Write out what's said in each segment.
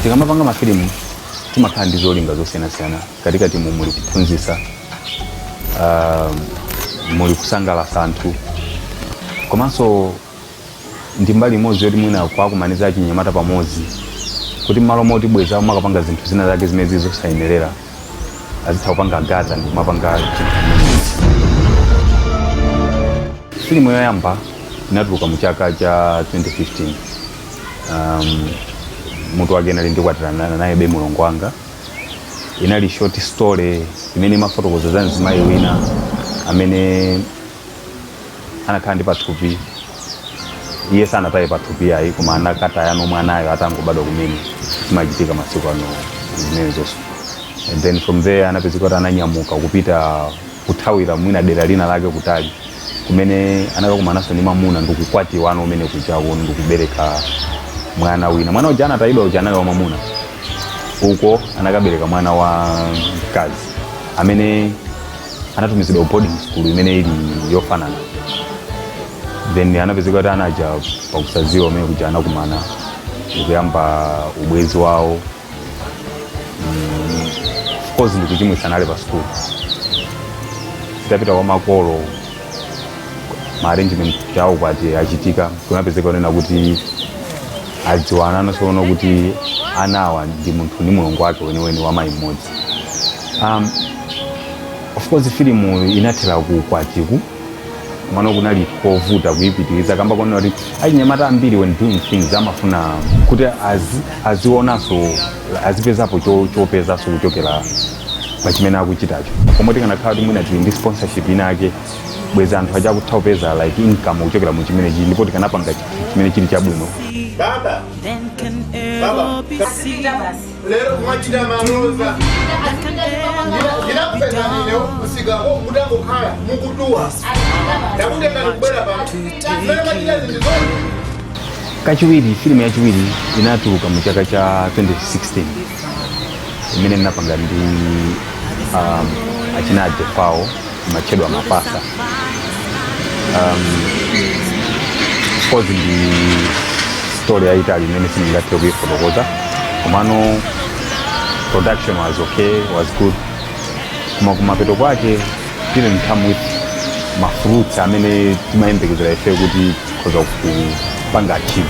Tikamapanga mafilimu timakhala ndi zolinga zosiyanasiyana katikati muli kuphunzitsa, muli kusangalatsa anthu, komanso ndi mbali imodzi yoti mwina kwakumaniza achinyamata pamodzi kuti m'malo moti bweza umakapanga zinthu zina zake zimene zosayenerera azitha kupanga gaza ndi kumapanga chinthu chimodzi. Filimu yoyamba inatuluka mu chaka cha 2015. Mutu wake inali ndikwatirana naye be mulongo wanga. Inali short story imene imafotokoza za mzimayi wina amene anakhala ndi pathupi. Iye sanataye pathupi ayi koma anakataya nomwe anayo atangobadwa kumene zimachitika masiku ano zimenezonso. And then from there anapezeka kuti ananyamuka kupita kuthawira mwina dera lina lake kutali kumene anakakumananso ndi mamuna ndikukwatiwa umene kuchako ndikubereka mwana wina. Mwana uja anatayidwa uja anali wa mamuna. Uko anakabereka mwana wa mkazi amene anatumizidwa boarding school imene ili yofanana. Then anapezeka kuti anaja pakusaziwa umene kuja anakumana kuyamba ubwezi wawo. Of course ndikuchimwisa nale pa school. Tidapita kwa makolo ma arrangement chawo kwati achitika kunapezeka kunena kuti adziwana nasoona kuti anawa ndi munthu ni mulongo wake weniweni wa mayi mmodzi. Of course filimu inathera kukwatiku mwana kunali kovuta kuyipitiriza kamba kona kuti achinyamata ambiri when doing things amafuna kuti azionanso azipezapo chopezaso kuchokera pa chimene akuchitacho. Komoti kanakhala kuti mwina tili ndi sponsorship inake bweza anthu aja kutha kupeza like income kuchokera mu chimene chili ndipo tikanapanga chimene chili chabwino. Baba, lero mwachita maloza. Ndinapeza nino usigaho mudango khala mukuduwa. Ndakundeka kubwera pa. Lero mwachita zinthu zonse. Kachiwiri filimu yachiwiri inatuluka mu chaka cha 2016. Imene ninapanga ndi achina Jefao machedwa mapasa. Of course ndi story ya Italy imene singathe kuifotokoza. Komano production was okay, was good. Kumapeto kwake didn't come with mafruits amene timayembekezera ife kuti khoza kupanga achieve.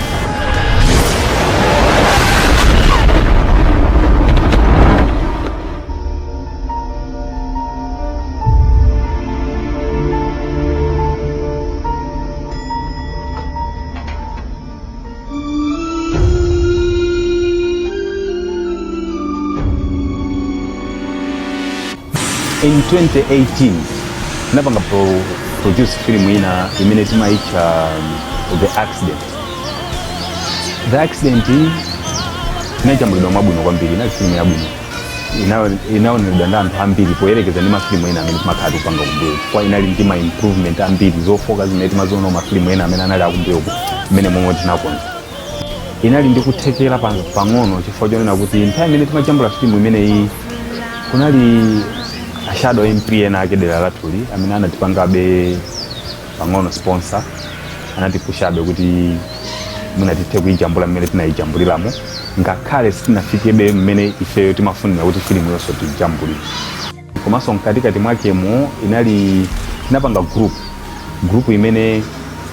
In 2018, napanga produce film ina imene timaicha The Accident. The Accident inachambulidwa mabwino kwambiri, inali film yabwino. Inaonedwa ndi anthu ambiri poyerekeza ndi mafilimu ena amene timakhala kupanga kumbuyo. Kwa inali ndi ma improvement ambiri zofooka zimene timaziona mafilimu ena amene anali akumbuyo imene momwe tinakonza. Inali ndi kuthekera pang'ono chifukwa chonena kuti nthawi imene timachambula filimu imene iyi kunali Shadow MP ena ake dera latuli amene anatipangabe pang'ono sponsor anatipushabe kuti mwina tithe kuijambula mmene tinayijambuliramo ngakhale sitinafikebe mmene ifeyo timafunira kuti filimu yonso tijambulire. Komanso mkatikati mwakemo tinapanga group imene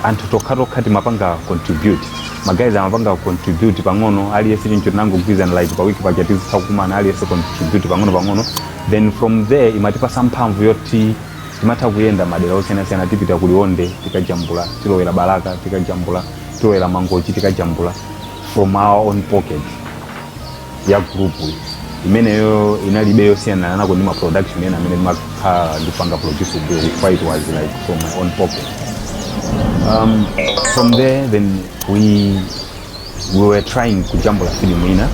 anthu tokha timapanga contribute. Magayizi amapanga contribute pang'ono aliyese chincho tinangogwirizana like pa wiki pake tizitha kukumana aliyese contribute pang'ono. Then from there imatipasa mphamvu yoti timatha kuyenda madera osiyanasiyana tipita kuliwonde tikajambula, tilowera Balaka tikajambula, tilowera Mangochi tikajambula from our own pocket ya group imeneyo inalibe yosiyana nako ndi ma production ena amene ndipanga produce before it was like from my own pocket. From there then we were trying kujambula film ina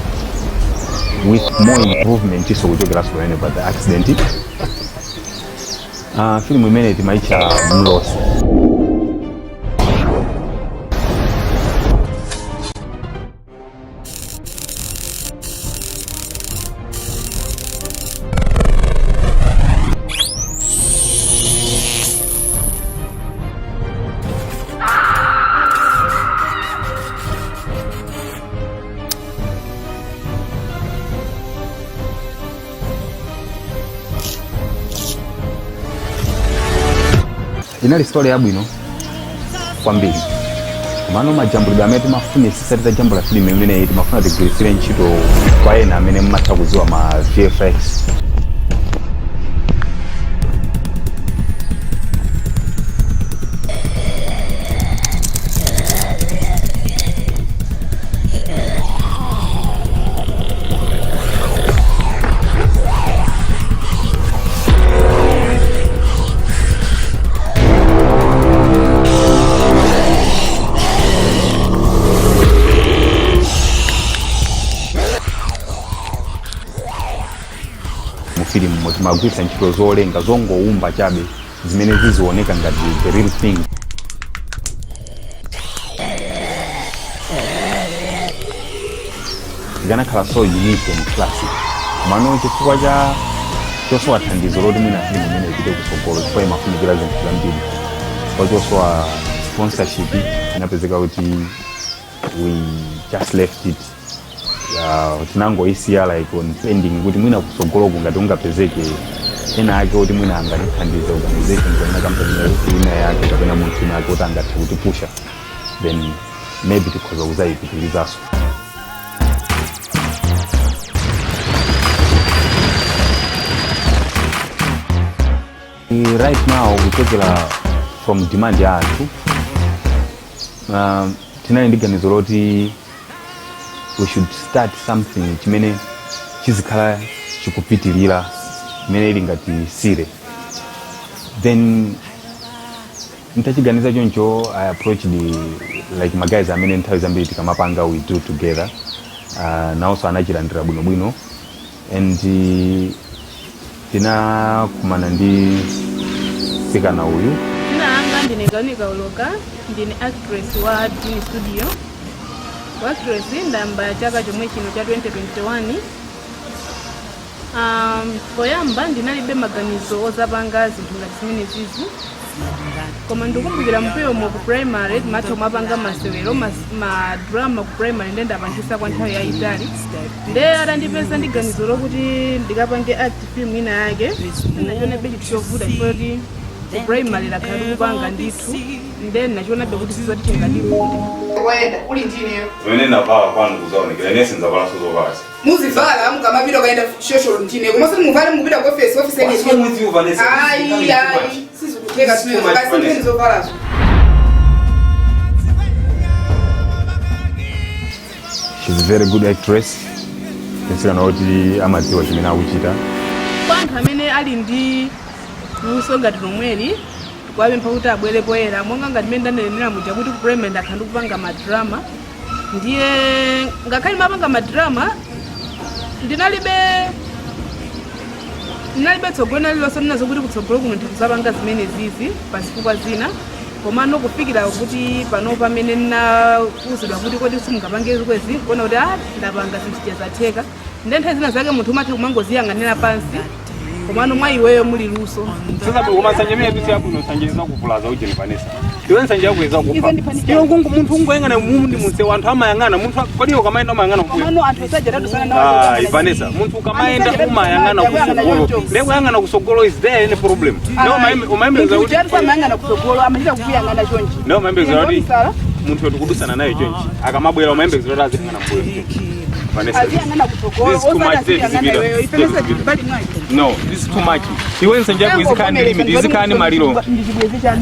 with more improvement so kuchokera sikuene but the accident film imene timaicha Mlosi. Inali story yabwino kwambiri kumano majambulidwe amene timafuna sisatiza jambo la film imene timafuna tigwirisire ntchito kwa ena amene mmatha kudziwa ma VFX. Film timagwisa ntchito zolenga zongoumba chabe zimene zizioneka ngati the real thing. Ikanakhala so unique and classic mano chifukwa cha chosowa thandizo loti mwina film imene ipite kusogolo chifukwa imafunikira zinthu zambiri kwa chosowa sponsorship inapezeka kuti we just left it tinangoisiya like on pending kuti mwina kusogoloku ngati ungapezeke ena ake kuti mwina angatithandize organization kapena company ina yake kapena munthu ina ake kuti angathe kutipusha then maybe tikhoza kuzayipitirizaso. Right now kuchokera from demand ya anthu tinali ndi ganizo loti we should start something chimene chizikhala chikupitilira imene ili ngati sire. Then nitachiganiza choncho I approached like my guys amene nthawi zambiri tikamapanga we do together nawonso anachilandira bwinobwino and tinakumana ndi sikana uyu. Anga ndine Ganika Uloka, ndine actress wa Dini Studio. Actress ndamba chaka chomwe chino cha 2021. Poyamba ndinalibe maganizo ozapanga zinthu ngati zimene zizi. Koma ndikumbukira mpeo mu primary matho mapanga masewero ma drama ku primary ndendapangisa kwa nthawi yayitali. Nde atandipeza ndi ganizo lokuti ndikapange art film ina yake nachona bechi chovuta chifukwa primary la kupanga ndithu then nachona bekuti sizoti chingadikuti wenda uli ndineyo wene navala kwanu kuzaonekera nese nzavala sozovala muzivala mukamapita kaenda social ndine kumasa muvale mupita ku office yake sio mwizi uvanese ai sizikuteka sio basi ndizovalazo. She's a very good actress. Considering oti amadziwa chimene akuchita. Kwanthu amene ali ndi luso ngati lomweli kwapempha kuti abwere poyera monga ngati mmene ndanenera muja kuti ku primary ndakhala ndikupanga madrama ndiye ngakhale mapanga madrama ndinalibe tsogolo lilonse ndinazo kuti kutsogolo kuno ndikuzapanga zimene zizi pasifukwa zina komano kufikira kuti pano pamene ndinauzidwa kuti kodi simungapange kwezi kuona kuti ndapanga zinthu chizatheka ndiye nthawi zina zake munthu umatha kumangoziyang'anira pansi komano mwa iweyo muli luso. Sasa koma sanje mene kuti yabuno sanje zakuvulaza ujeni panesa. Iwe sanje yakweza kufa. Iyo kungu munthu ungoyang'ana mumundi munse wanthu amayang'ana munthu kodi ukamaenda umayang'ana kuyo. Komano anthu sajja sana nawo. Ivanesa munthu ukamaenda umayang'ana kusogolo. Leko yang'ana kusogolo is there any problem? No umayembeza kuti amayang'ana kusogolo amachita kuyang'ana chonchi. No umayembeza kuti munthu wetukudusana naye chonchi. Akamabwera umayembeza kuti azing'ana mbuyo chonchi. Vanessa, this is too much. No, this is too much. Iwe sanje kuzikani limit, izikani maliro. Vanessa,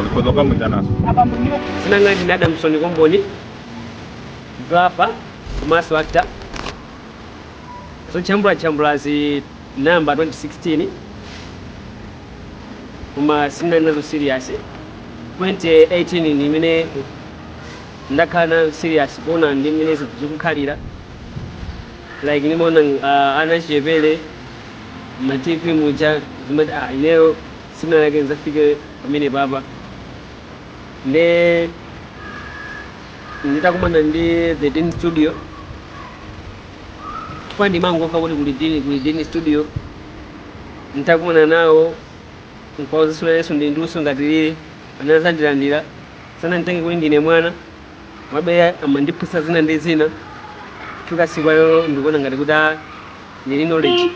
nikozoka mutanaso. Sinanga ndi Adamson Komboni. Grapher, commercial actor. So chambula zi number 2016 kuma sina nazo serious 2018 ni mine ndakana serious bona ndi mine zikukhalira like nimona anachepele ma TV muja zimata leo sina yake nzafike pamene baba ne nitakumana ndi The Dean Studio kwandi mango fa kuli Dean Studio nitakumana nao nkoza sura yesu ndi nduso ngatilire anazandilandira sana ntenge kuti ndine mwana wabe amandiphusa zina ndi zina tukasiku ayo ndikuona ngati kuti ndili knowledge